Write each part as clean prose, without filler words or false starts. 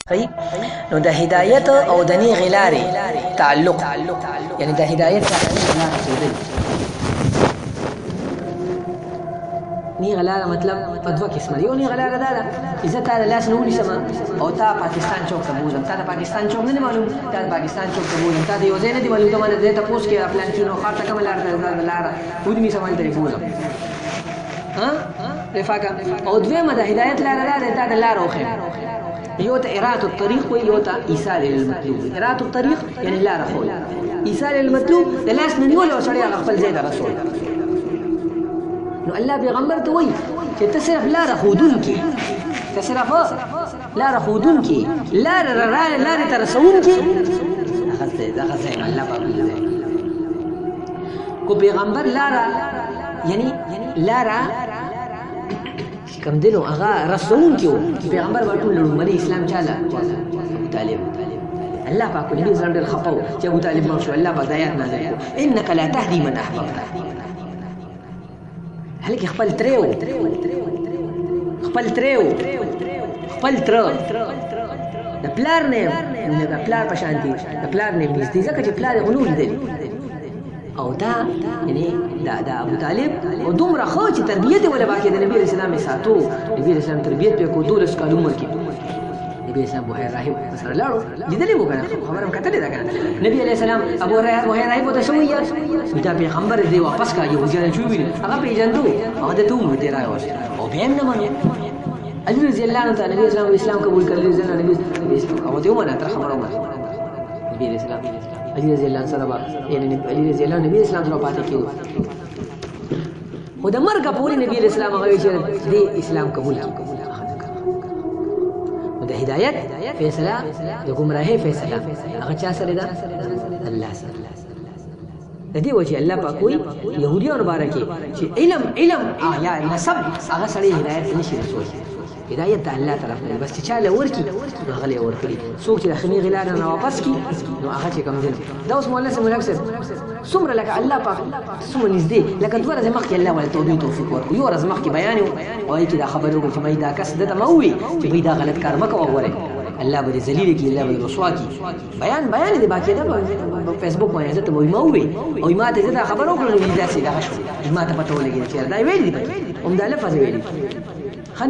صحیح. نو د هدایت او د نیغ لارې تعلق، یعنی د هدایت سره لاره کېدل. نیغه لاره مطلب په دوه قسمه. یو نیغه لاره دا ده چې زه تا د لاس نه ونیسم او تا پاکستان چوک ته بوځم. تا د پاکستان چوک نه دی معلوم، تا د پاکستان چوک ته بوځم. تا د یو ځای نه دی معلوم، ته مانه ځای تپوس کې پلان کې نو ښار ته کومه لاره ده، لاره ونیسم هلته یې بوځم. رفاقه. او دویمه د هدایت لاره دا ده تا د لاره وښیم. یو ته اراده الطريق وي، یو ته ایصال المطلوب. اراده الطريق یعنی لاره ښول، ایصال المطلوب د لاس نه نیول او سړی هغه خپل ځای ته رسول. نو الله پیغمبر ته وایي چې ته صرف لاره ښودونکې، ته صرف لاره ښودونکې، لارې ته رسوونکې، دغه ځای الله پاک وایي. کو پیغمبر لاره یعنی لاره کم دنو هغه رسوونکي وو. پیغمبر به ټول لومړی اسلام چاله ابو طالب. الله پاک نبی اسلام ډېر خفه و چې ابو طالب مړ شو. الله پاک د آیات نازل کړو انک لا تهدي من احببت. هلکې خپل تره و، خپل تره و، خپل تره د پلار نیم د پلار په شان دي، د پلار نیم نږدې، ځکه چې پلار یې خو نه و لیدلي. او دا یعنی دا ابو طالب او دومره ښه چې تربیت یې ولې باقي د نبي علیه السلام یې ساتو. نبي علیه السلام تربیت پرې کړو 12 کال عمر کې. نبي علیه السلام بحیر راهب سره لاړو، لیدلې مو که نه، خبره م کتلې ده که نه. نبي علیه السلام ابو بحیر راهب ورته څه وایي؟ دا پیغمبر دی واپس کا یهودیان چې وویني هغه پېژندو، هغه ده ته ومنو دی راوست او بیا هم نه منو. علي رضي الله عنه ته نبي اسلام اسلام قبول کړلی، ځنه نبي هغه ته ومنه، تر خبره ومنه. نبي علیه السلام علي رضی الله عنه سره یعنی علي رضی الله نبی اسلام سره پاتې کېدو. خو د مرګه پورې نبی اسلام هغه وایي چې دې اسلام قبول کړي. نو د هدایت فیصله، د ګمراهۍ فیصله هغه چا سره ده؟ الله سره. د دې وجه الله پاک وایي یهودیانو باره کې چې علم یا نسب هغه سړی هدایت نشي رسولی. هدایت د الله طرف نه، بس چې چاله ورکړي نو هغه یې ورکړي. څوک چې د ښه نیغې لارې نه واپس کړي نو هغه چې کوم دی دا اوس مولانا صاحب ملک صاحب څومره لکه الله پاک څومره نږدې، لکه 2 ورځې مخکې الله ولې توفیق ورکړو. یو ورځ مخکې بیان و او هغې کې دا خبرې وکړو چې بهی دا کس ده ته مه ووایي چې بهی دا غلط کار مه کوه، ګورئ الله به دې ذلیله کړي، الله به دې رسوا کړي. بیان یې د باقاعده په فیسبوک باندې زه ته به ما ووایي او ما ته زه دا خبره وکړم نو داسې دغه شو، ما ته پته ولګېده چې دا یې ویلي دي، همدا لفظ یې ویلي.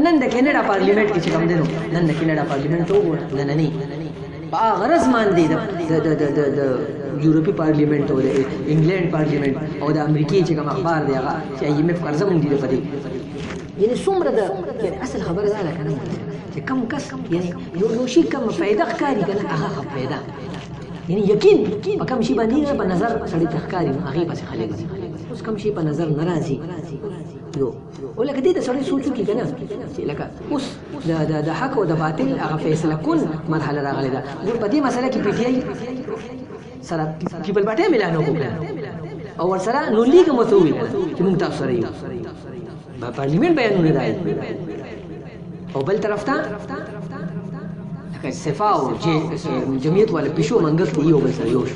نن د کینیډا پارلیمنټ کې چې کوم دی نو نن د کینیډا پارلیمنټ ته وګوره، نننی په هغه غرض باندې د یورپي پارلیمنټ او د انګلینډ پارلیمنټ او د امریکې چې کوم اخبار دی هغه چې IMF قرضه مونږ دي په دې، یعنی څومره د یعنی اصل خبره دا ده که نه چې کم کس یعنی یو شي کم فایده ښکاري که نه هغه فایده، یعنی یقین په کم شي باندې په نظر سړي ته ښکاري نو هغې پسې خلک ځي. اوس کم شي په نظر نه راځي یو او لکه دې ته سړی سوچ وکړي که نه چې لکه اوس د حق او د باطل هغه فیصله کن مرحله راغلې ده. په دې مسله کې PTI سره پیپل پارټي هم اعلان وکړه او ورسره نون لیګ هم ورته وویل چې موږ تاسو سره یو، پارلیمنټ بیانونه راځي. او بل طرف ته لکه صفا او جمعیت والا پیشو منګل کې یو بل سره یو شو.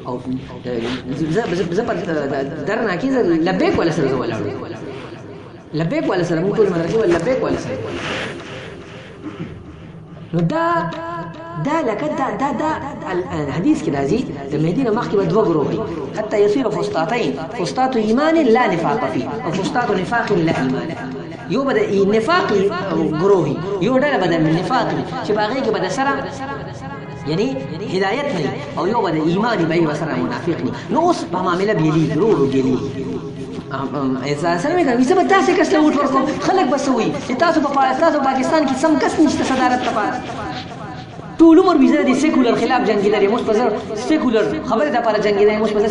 او زه په درنه کې زه لبیک والا سره زه ولاړو، لبیک والا سره موږ ټول مدرسې ولا لبیک والا سره. نو دا لکه دا حدیث کې راځي د مهدي نه مخکې به 2 ګروهي حتی يصير فسطاطين، فسطاط ایمان لا نفاق فيه او فسطاط نفاق لا ایمان. یو به د نفاق ګروهي، یو ډله به د نفاق چې په هغې کې به د سره یعنی هدایت نه او یو به د ایمان به یې سره منافق نه. نو اوس په معامله بیلیږي، ورو بیلیږي. سره مې کوي زه به داسې کس له ووټ ورکوم، خلک به څه وایي چې تاسو په پاکستان کې سم کس نشته صدارت لپاره. ټول عمر ویزه د سیکولر خلاف جنګېدلی، موږ په زه سیکولر خبرې دپاره جنګېدلی، موږ په زه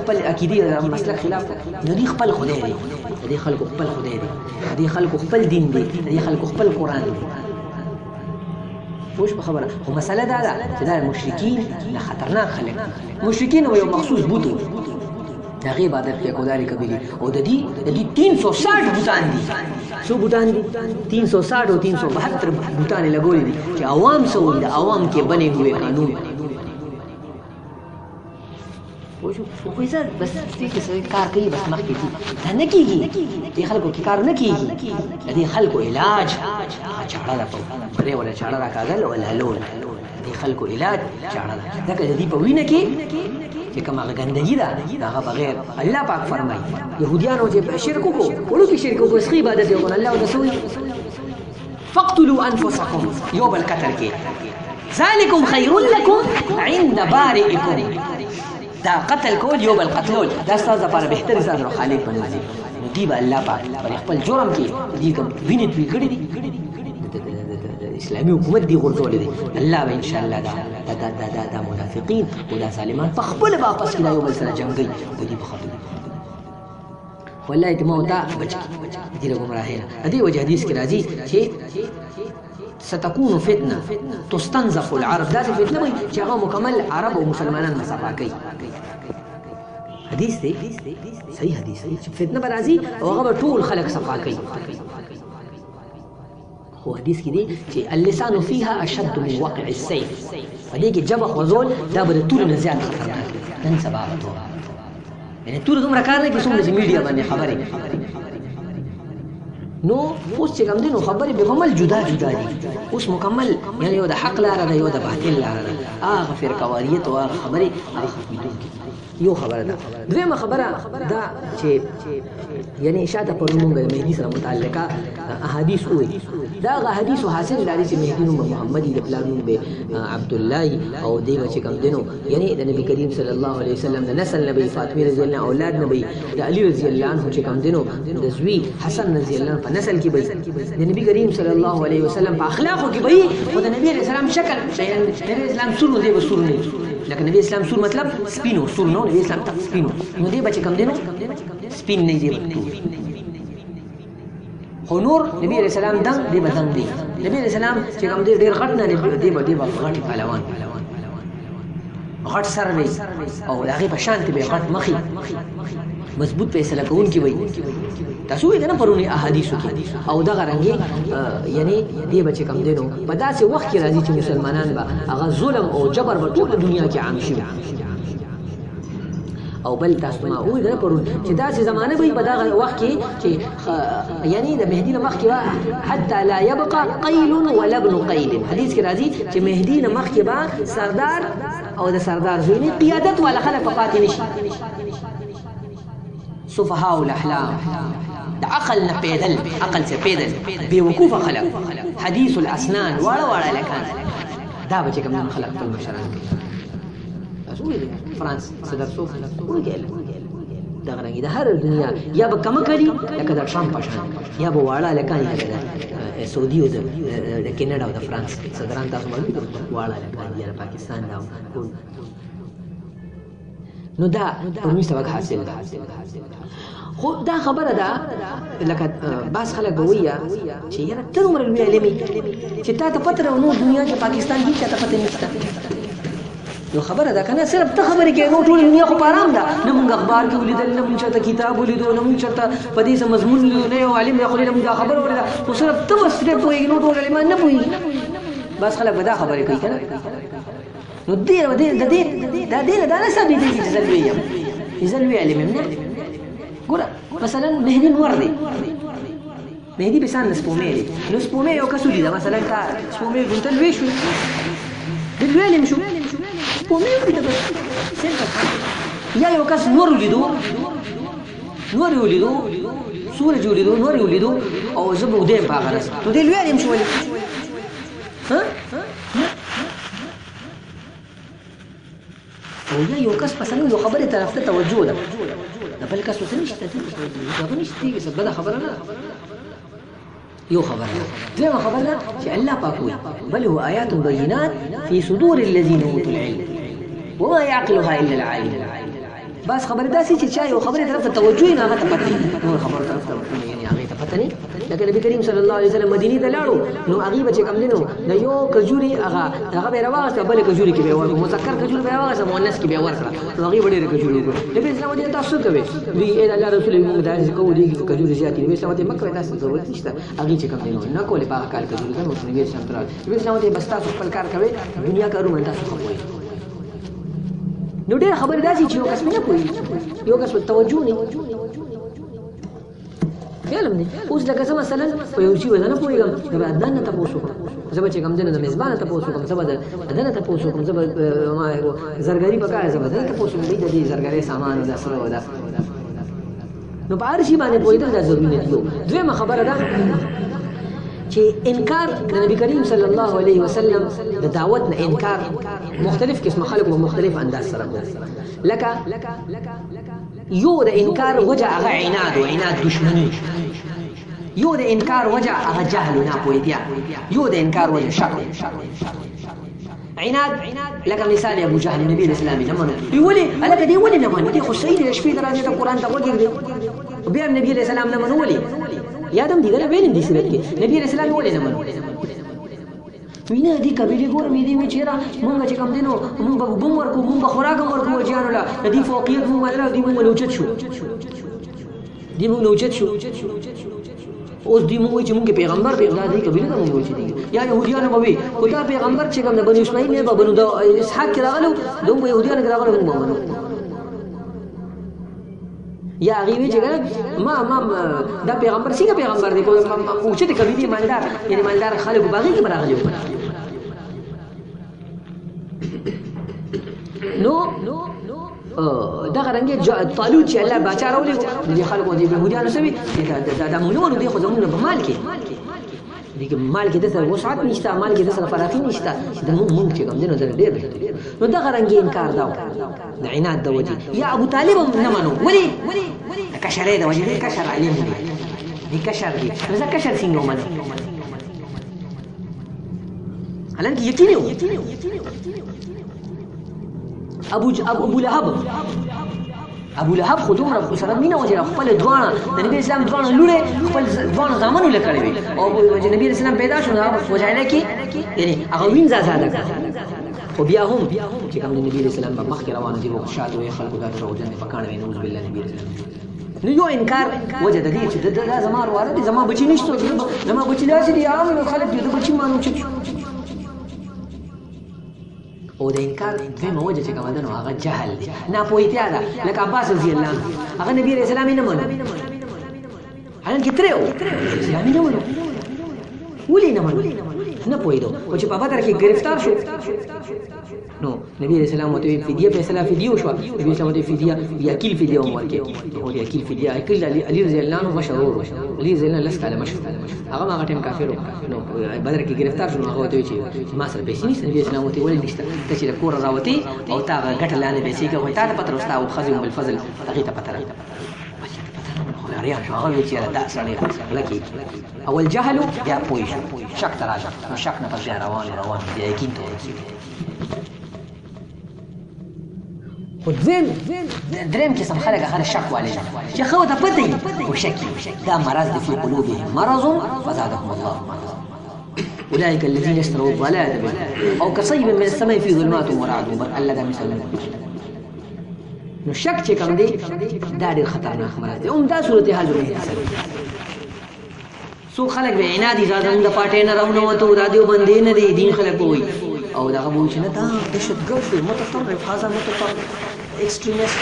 خپل عقیدې مسلک خلاف. نو دوی خپل خدای دی، د دې خلکو خپل خدای دی، د دې خلکو خپل دین دی، د دې خلکو خپل قرآن دی. پوه په خبره. خو مسله دا ده چې دا مشرکین نه خطرناک خلک، مشرکین یو مخصوص بوت و د هغې عبادت کوي کودارې قبیلې او د دې 360 بوتان دي. څو بوتان دي؟ 360 او 372 بوتان یې لګولي دي چې عوام څه وایي، د عوام کې بنے ہوئے قانون. خو شو خو زه بس چې کار کوي بس مخکې دي دا نه کېږي دې خلکو کې کار نه کېږي د دې خلکو علاج چاړه ده پرې ولا چاړه راکاږل ولا لول دې خلکو علاج چاړه ده ځکه د دې په وینه کې چې کومه ګندګي ده هغه بغیر الله پاک فرمایي يهوديانو چې شرک وکړو ولو کې شرک وکړو سخي عبادت وکړو الله ورسوي فاقتلوا انفسكم يوم القتل کې ذلكم خير لكم عند بارئكم دا قتل کول یو بل قتلول دا ستاسو لپاره بهتر ستاسو خالق بنوي نو دی به الله پاک پر خپل جرم کې دې کوم وینې توی کړې دي اسلامي حکومت دی غورځولې دي الله به ان شاء الله دا منافقین او دا ظالمان په خپل واپس کړي یو بل سره جنگي او دې په خپل والله ته موتا بچ دې له گمراهۍ دې وجه حدیث کې راځي چې ستكون فتنه تستنزف العرب دا فتنه وي چې هغه مکمل عرب او مسلمانان مصافحه کوي حدیث دی صحیح حدیث دی چې فتنه برازي او هغه ټول خلق صفا کوي خو حدیث کې دی چې اللسان فيها اشد من وقع السيف فدې کې جبه غزول دا به ټول نه زیات خطرناک نن سبا وته یعنی ټول دومره کار نه کې څومره چې میډیا باندې خبرې نو اوس چې کوم دي نو خبرې به مکمل جدا دي اوس مکمل یعنی یو د حق لاره ده یو د باطل لاره ده هغه فرقواریت او هغه خبرې هغه ختمېدونکې یو خبره ده دویمه خبره دا چې یعنی شاته پرون موږ د مهدي سره متعلقه احادیث وایي دا هغه حدیث حاصل لري چې مهدي نوم محمد د پلار نوم به عبد الله او دیو چې کوم دینو یعنی د نبی کریم صلی الله علیه وسلم د نسل نبی فاطمه رضی الله اولاد نبی د علی رضی الله عنه چې کوم دینو د زوی حسن رضی الله په نسل کې به د نبی کریم صلی الله علیه وسلم په اخلاقو کې به او د نبی رسول الله شکل نبی اسلام سور دی به سور نه لکه نبی اسلام سور مطلب سپینو سور نو نبی اسلام تک سپینو نو دی بچ کم دینو سپین نه دی خو نور نبی علیہ السلام دنګ دی بدنګ دی نبی علیہ السلام چې کوم دی ډیر غټ نه دی غټ پهلوان غټ سر وي او هغه په شان ته به غټ مخي مضبوط فیصله کوونکی وي تاسو یې کنه پرونی احادیثو کې او دا غرنګي یعنی دی بچ کم دینو په داسې وخت کې راځي چې مسلمانان به هغه ظلم او جبر په ټول دنیا کې عام شي او بل تاسو ما وې دا پرون چې داسې زمانه به په دغه وخت کې چې یعنی د مهدی نه مخکې حتی لا يبقى قیل ولا ابن قیل حدیث کې راځي چې مهدی نه مخکې به سردار او د سردار زوی قیادت ولا خلک پاتې نشي سفهاء الاحلام د عقل نه پیدل عقل سے پیدل بے وقوف خلق حدیث الاسنان واړه لکان دا به کوم خلق په مشران کې تاسو ویل فرانس صدر سوف وګل دا غرنګي د هر دنیا یا به کم کړي لکه د ټرمپ پشان یا به واړه لکان یا سعودي او د کینیډا او د فرانس صدران تاسو باندې واړه لکان یا پاکستان دا نو دا پرونی سبق حاصل ده خو دا خبره ده لکه باس خلک به وایي چې یاره ته عمر لوی علمي چې تا ته پته نو دنیا کې پاکستان کې چاته پته نشته نو خبره ده کنه صرف ته خبرې کوي نو ټول دنیا خو پارام ده نه موږ اخبار کې ولیدل نه موږ چاته کتاب ولیدو نه موږ چاته په دې مضمون نه یو عالم یې خو نه موږ خبر ولیدل خو صرف ته بس دې پوهېږي نو ټول علمان نه پوهېږي بس خلک به دا خبرې کوي کنه نو دې دا نه ثابت دي چې زلوي یم زلوي علم نه ګوره مثلا مهدي نور دی مهدي بسان سپومې دی نو سپومې یو کس ولید مثلا کا سپومې ګنت لوي شو دلوي علم شو سپومې ولید بس یا یو کس نور ولیدو سورج ولیدو نور ولیدو او زبو دیم په غرس نو دلوي علم شو ولې ها او یو کس مثلا یو خبره طرف ته توجه ده بل کس ته نشته دا نشته څه بل خبره نه یو خبره ده خبره چې الله پاک وي بل هو آیات بینات فی صدور الذين اوتوا العلم وما يعقلها الا العالم بس خبره داسې چې چا یو خبره طرف ته توجه نه غته پته نو خبره طرف ته یعنی هغه ته پته نه لکه نبی کریم صلی الله علیه وسلم مدینه ته لاړو نو هغه بچ کم دینو د یو کجوري هغه به راوغسته بل کجوري کې به ور مذکر کجوري به راوغسته مؤنث کې به ور کړه نو هغه وړي کجوري نبی اسلام دې تاسو کوي دی الله رسول موږ داسې کوو دي کجوري زیاتې نبی اسلام دې مکه تاسو ضرورت نشته هغه چې کم دینو نه کوله په کال کجوري کنه نبی اسلام تر نبی اسلام دې بس تاسو خپل کار کوي دنیا کارونه تاسو کوي نو ډېر خبرې داسې چې یو کس نه پوهېږي یو کس توجه نه خیالم دی اوس لکه زه مثلا په یو شي زه نه پوهېږم زه به عدنان نه تپوس وکړم زه به چې کوم دی نو د میزبان نه تپوس وکړم زه به د ده نه تپوس وکړم زه به ما زرګري په کار زه به د ده تپوس وکړم د دې زرګرۍ سامان او دا سره او دا نو په هر شي باندې پوهېدل دا ضروري نه دي دویمه خبره ده چې انکار د نبی کریم صلی الله علیه وسلم د دعوت نه انکار مختلف قسم خلق په مختلف انداز سره کوي لکه یو د انکار وجه هغه عناد او عناد دشمنی یو د انکار وجه هغه جهل نه پوهیدیا یو د انکار وجه شک عناد لکه مثال ابو جهل نبی اسلام نه منو ویولې الکه دی ولې نه منو دی خو صحیح د شپې درازه د قران ته وګورئ بیا نبی اسلام نه منو ولې یادم دي غره وینم دي صورت کې نبی رسول الله ولې نه منو وینا دي کبیره ګور مې دي چیرې مونږ چې کوم دینو مونږ به بوم ورکو مونږ به خوراک ورکو جانو لا دي فوقیت مونږ مدره دي مونږ لوچت شو دي مونږ لوچت شو اوس دي مونږ چې مونږ پیغمبر پیغمبر دي کبیره ته مونږ چې دي یا يهوديان به وي خدا پیغمبر چې کوم د بنو اسماعیل نه به بنو د اسحاق کې راغلو دوی يهوديان کې راغلو مونږ منو یا غیوی چې ما دا پیغمبر څنګه پیغمبر دی کو او چې کبي دی مالدار یعنی مالدار خلک باغی کې براغلی نو دا غرنګ طالوت چې الله بچا راولې دي خلکو دي يهوديان سوي دا مونږ دي خو زمونږ په مال کې دي مال کې د سره وسعت نشته مال کې د سره فراخي نشته د مونږ چې کوم دینو در ډېر نو دا غرنګ انکار دا د عناد د وجه یا ابو طالب نه منو ولي کشرې د وجه دي کشر علیم دي کشر دي زه کشر څنګه ومنم حالانکه یقیني ابو لهب خو دومره سره مینه وجه خپل دوانه د نبی اسلام دوانه لوړې خپل دوانه زامنو لکړې وي او نبی اسلام پیدا شو هغه وجایله کې یعنی هغه وینځه زاده خو بیا هم چې کوم نبی اسلام په مخ کې روان دي او شاده وي خلکو دا دروځنه پکانه وي نوز بالله نبی اسلام نو یو انکار وجه د دې چې دا زما واره دي زما بچی نشته زما بچی داسې دي عام خلک دې بچی مانو چې او د انکار دویمه وجه چې کوم ده نو هغه جهل دی ناپوهتیا ده لکه عباس رضی الله عنه هغه نبی رسول الله نه منو حالانکه ترې اسلامي نه منو ولې نه منو نه پوهېدو او چې په بدر کې گرفتار شو نو نبی رسول الله ته فدیه فیصله فدیه وشوه نبی رسول الله ته فدیه یا کیل فدیه ورکړي او یا کیل فدیه کله علی رضی الله عنه مشهور علی رضی الله لس کاله مشهور هغه ما غټم کافر نو بدر کې گرفتار شو هغه ته چې ما سره پیسې نشته نبی رسول الله ته ولې نشته ته چې کور راوتی او تا غټه لاندې پیسې کوي تا ته پته رستا او خزم بالفضل هغه ته پته ریان شو هغه چې دا سړی لکه اول جهل یا پوي شک تراجع نو شک نه پځه روان دی یقین ته خو دریم قسم خلک هغه شک والي چې خو ته پته او شک دا مرض دی په قلوبهم مرض فزادهم الله مرضا اولئك الذين اشتروا الضلاله او كصيب من السماء في ظلمات ورعد وبرق الله دا مثلا نو شک چې کوم دی دا ډېر خطرناک مرض دی دا صورت حال جوړوي سو خلک به عنادي زادم د پټې نه راونه وته دا دیو باندې نه دی دین خلک وي او دا غو چې نه دا دهشتګرد دی متطرف هاذا متطرف ایکستریمیست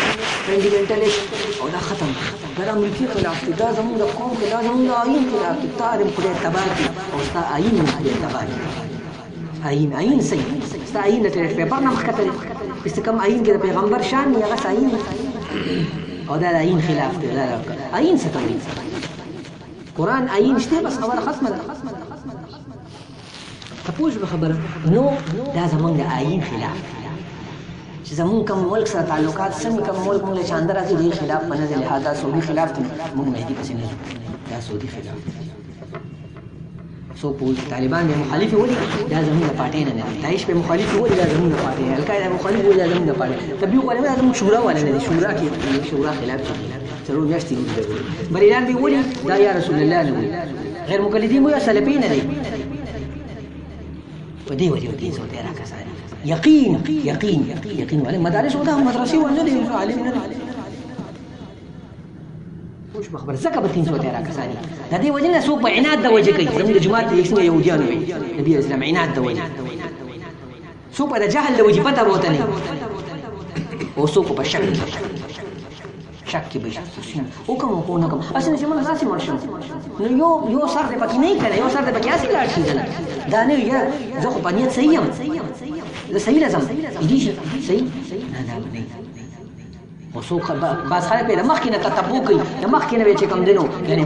فاندامنټالیست او دا ختم دا امریکای خلاف دی دا زموږ د قوم خلاف زموږ د آئین خلاف دی تارم خدای تباه کی او ستا آئین خدای تباه کی آئین صحیح ستا آئین ته پیپر نه مخکته استکم آئین کې د پیغمبر شان یا غس آئین او دا آئین خلاف دی دا آئین څه کوي قرآن آئین شته بس خبره ختمه ده تپوش به خبره نو دا زمونږ د آئین خلاف چې زمونږ کوم ملک سره تعلقات څنګه کوم ملک موږ له چاندره کې دی خلاف په نظر لحاظه سعودي خلاف دی موږ مهدي پسې نه دا سعودي خلاف سو پوز طالبان به مخالف ولي دا زمونږ د پارټۍ نه دي داعش به مخالف ولي دا زمونږ د پارټۍ القاعده مخالف ولي دا زمونږ د پارټۍ تبلیغ ولې دا زمونږ شورا ولا نه دي شورا کې شورا خلاف دي ضرور میاشتې دي بریلان به ولي دا یا رسول الله نه غیر مقلدین مو یا سلفین نه دي ودي ودي صوت راکسان یقین ولې مدارس ودا مدرسې ونه دي عالم نه وش بخبر زکه به 300 راکسانی د دې وجه نه سو په عناد د وجه کوي زموږ د جماعت یې څنګه يهوديان وي نبی اسلام عناد د وجه سو په د جهل د وجه پته وته نه اوسو کو په شک کې به او کوم کو نه کوم اسنه چې موږ داسې مرشم نو یو سر دې پکې نه کړي یو سر دې پکې اسی لاړ شي دا نه یا زه خو په نیت صحیح یم زه صحیح لازم دې شي صحیح نه نه وسوق بعض خلک به مخکې نه تطبق کوي د مخکې نه چې کوم دینو یعنی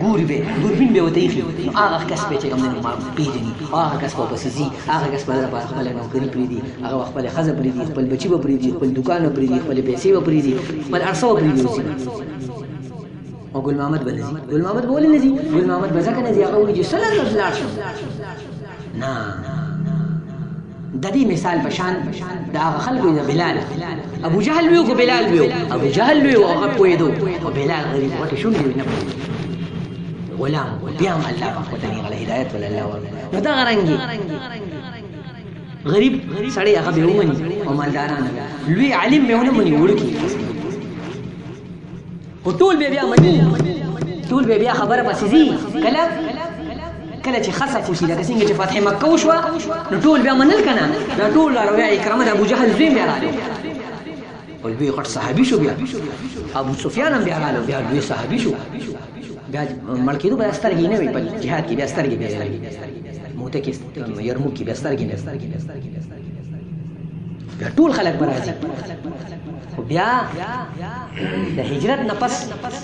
ګوري به دوربین به وته خي هغه کس به چې کوم دینو ما پیژني هغه کس په بسزي هغه کس په لپاره خپل نوکری پری دي هغه خپل خزه پری دي خپل بچي به پری دي خپل دکان پری دي خپل پیسې به پری دي خپل ارسو پری دي او ګل محمد بنزي ګل محمد بولې نزي ګل محمد بزکه نزي هغه ولې چې سلام الله نه د دې مثال بشان د هغه خلکو د بلال ابو جهل ویو کو بلال ویو ابو جهل ویو هغه پویدو او بلال غریب وته شو دی نه ولا بیا الله په دې غل هدایت ولا الله نو دا غرنګي غریب سړی هغه به ومني او مالداران لوی عالم به ونه مني ورکی او ټول به بیا مني ټول به بیا خبره پسې زی کله چې خسف وشي لکه څنګه چې فتح مکه وشوه نو ټول بیا منل کنه دا ټول راویا اکرامه د ابو جهل زوی بیا راغلو او لوی غټ صحابي شو بیا ابو سفیان هم بیا راغلو بیا لوی صحابي شو بیا مړ کېدو بیا سترګې نه وي په جهاد کې بیا سترګې بیا لګي موته کې یرموک کې بیا سترګې نه بیا ټول خلک به راځي خو بیا د هجرت نه پس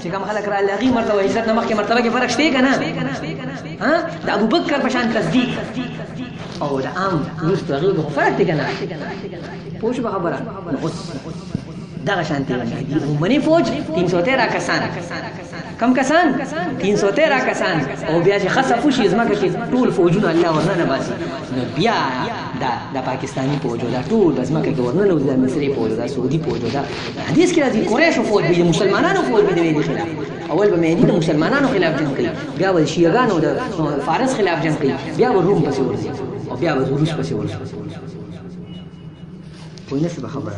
چې کوم خلک راغلي هغې مرتبه هجرت نه مخکې مرتبه کې فرق شته که نه د ابوبکر په شان تصدیق او د عام وروستو هغې به خو فرق دی که نه پوه شو په خبره نو اوس دغه شانتې عمومي فوج 313 کسان کم کسان 313 کسان او بیا چې خصف وشي ځمکه کې ټول فوجونه الله ورننه باسي نو بیا دا پاکستاني فوج دا ټول ځمکه کې ورننه د مصري فوج دا سعودي فوج دا حدیث کې راځي قریشو فوج به مسلمانانو فوج به دی خلاف اول به مهدي د مسلمانانو خلاف جنگ کوي بیا به شیعاګانو د فارس خلاف جنگ کوي بیا به روم پسې ورځي او بیا به روس پسې ورځي کوئی نشي خبره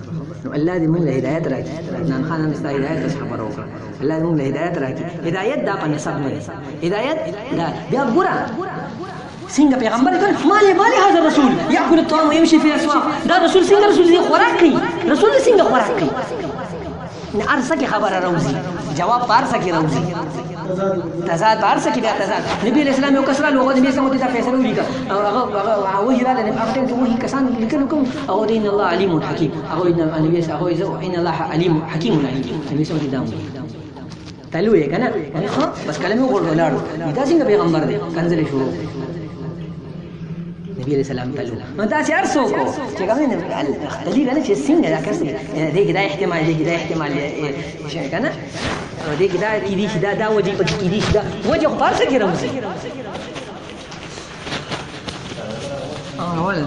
نو الله دې موږ له هدایت راکړي عدنان خان هم ستا هدایت څخه خبره وکړه الله دې موږ له هدایت راکړي هدایت دا په نسب نه هدایت دا بیا ګوره څنګه پیغمبر کړ مالي هذا الرسول ياكل الطعام ويمشي في الاسواق دا رسول څنګه رسول دې خوراک کوي رسول څنګه خوراک کوي نه ارسه کې خبره راوځي جواب پارسه کې راوځي تضاد پارسه کې بیا تضاد نبی اسلام یو کسره لوغه دې سمو ته فیصله ولیکه هغه وحی را لنه هغه ته وحی کسان لیکلو کوم او دین الله علیم حکیم هغه نبی هغه ان الله علیم حکیم علیم نبی سمو ته دامو تلو یې کنه خو بس کلمه ورغلاړو دا څنګه پیغمبر دی کنځلې شروع نبی علیہ السلام تلو نو دا چې ارسو کو چې کوم نه دلیل نه چې څنګه دا کس دې کې دا احتمال دې کې دا احتمال شي کنه او دې کې دا کې دې دا وجه پکې کې دې دا وجه خو پارسه کې راوځي اول